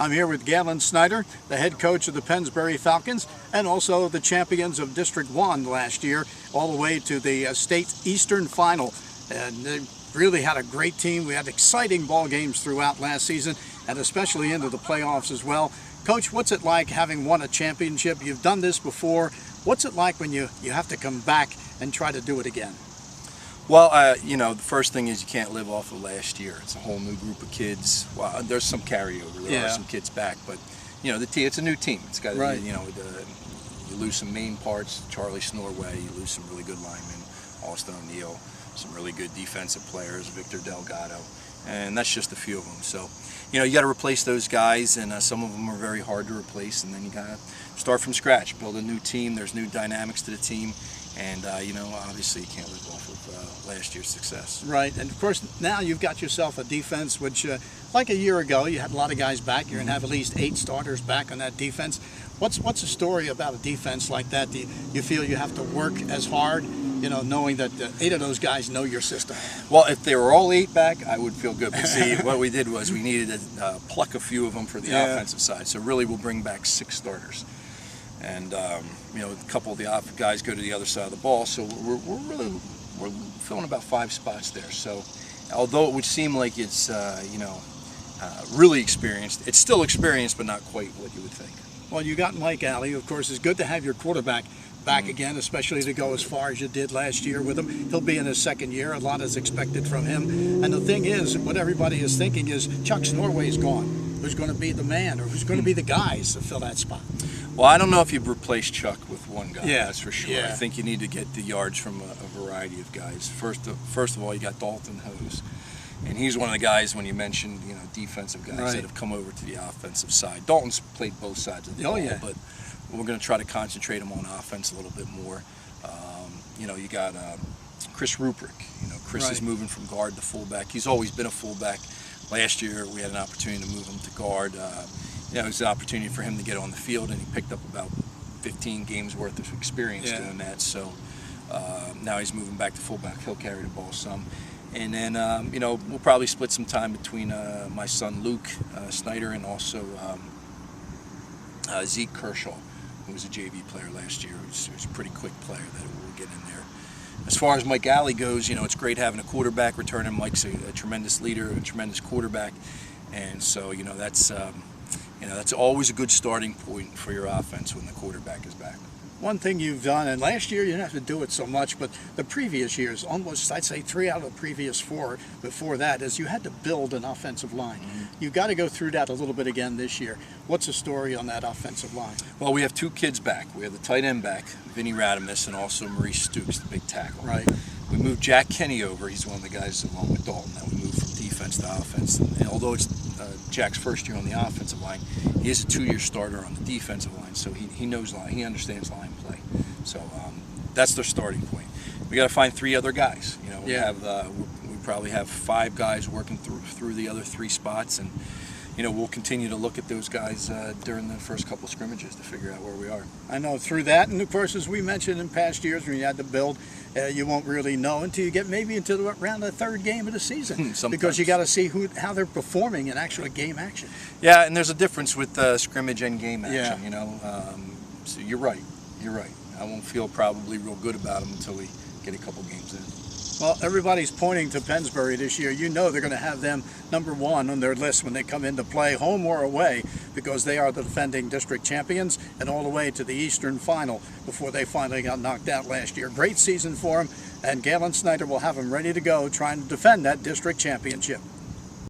I'm here with Galen Snyder, the head coach of the Pennsbury Falcons, and also the champions of District 1 last year, all the way to the state Eastern Final. And they really had a great team. We had exciting ball games throughout last season, and especially into the playoffs as well. Coach, what's it like having won a championship? You've done this before. What's it like when you have to come back and try to do it again? Well, you know, the first thing is you can't live off of last year. It's a whole new group of kids. Well, there's some carryover. There are some kids back, but you know, it's a new team. It's got, you know, you lose some main parts. Charlie Snorway. You lose some really good linemen. Austin O'Neill. Some really good defensive players. Victor Delgado, and that's just a few of them. So, you know, you got to replace those guys, and some of them are very hard to replace. And then you got to start from scratch, build a new team. There's new dynamics to the team. And, you know, obviously you can't live off of last year's success. Right, and of course now you've got yourself a defense which, like a year ago, you had a lot of guys back. You're going to have at least 8 starters back on that defense. What's the story about a defense like that? Do you feel you have to work as hard, you know, knowing that 8 of those guys know your system? Well, if they were all 8 back, I would feel good. But see, what we did was we needed to pluck a few of them for the offensive side. So really we'll bring back 6 starters. And you know, a couple of the guys go to the other side of the ball, so we're filling about 5 spots there. So although it would seem like it's you know, really experienced, it's still experienced, but not quite what you would think. Well, you got Mike Alley. Of course, it's good to have your quarterback back again, especially to go as far as you did last year with him. He'll be in his 2nd year. A lot is expected from him. And the thing is, what everybody is thinking is Chuck Snorway's gone. Who's going to be the man, or who's going to be the guys to fill that spot? Well, I don't know if you've replaced Chuck with one guy. Yeah, that's for sure. Yeah. I think you need to get the yards from a variety of guys. First of all, you got Dalton Hose, and he's one of the guys when you mentioned, you know, defensive guys that have come over to the offensive side. Dalton's played both sides of the ball, but we're going to try to concentrate him on offense a little bit more. You know, you got Chris Rubric. You know, Chris is moving from guard to fullback. He's always been a fullback. Last year we had an opportunity to move him to guard. You know, it was an opportunity for him to get on the field, and he picked up about 15 games worth of experience doing that. So now he's moving back to fullback. He'll carry the ball some. And then, you know, we'll probably split some time between my son Luke Snyder and also Zeke Kershaw, who was a JV player last year. He was a pretty quick player that we'll get in there. As far as Mike Alley goes, you know, it's great having a quarterback returning. Mike's a tremendous leader, a tremendous quarterback, and so, you know, that's always a good starting point for your offense when the quarterback is back. One thing you've done, and last year you didn't have to do it so much, but the previous years, almost I'd say 3 out of the previous 4 before that, is you had to build an offensive line. You've got to go through that a little bit again this year. What's the story on that offensive line? Well, we have 2 kids back. We have the tight end back, Vinny Radamus, and also Maurice Stooks, the big tackle. Right. We moved Jack Kenny over. He's one of the guys along with Dalton that we moved from defense to offense. And although it's Jack's first year on the offensive line, he is a 2-year starter on the defensive line, so he knows line, he understands line play. So that's their starting point. We got to find 3 other guys. You know, we probably have 5 guys working through the other 3 spots, and you know, we'll continue to look at those guys during the first couple of scrimmages to figure out where we are. I know through that, and of course, as we mentioned in past years when you had to build, you won't really know until you get maybe into around the 3rd game of the season, because you got to see how they're performing in actual game action. Yeah, and there's a difference with scrimmage and game action. You know, so you're right. You're right. I won't feel probably real good about them until we get a couple games in. Well, everybody's pointing to Pennsbury this year. You know they're going to have them #1 on their list when they come into play, home or away, because they are the defending district champions and all the way to the Eastern Final before they finally got knocked out last year. Great season for them, and Galen Snyder will have them ready to go trying to defend that district championship.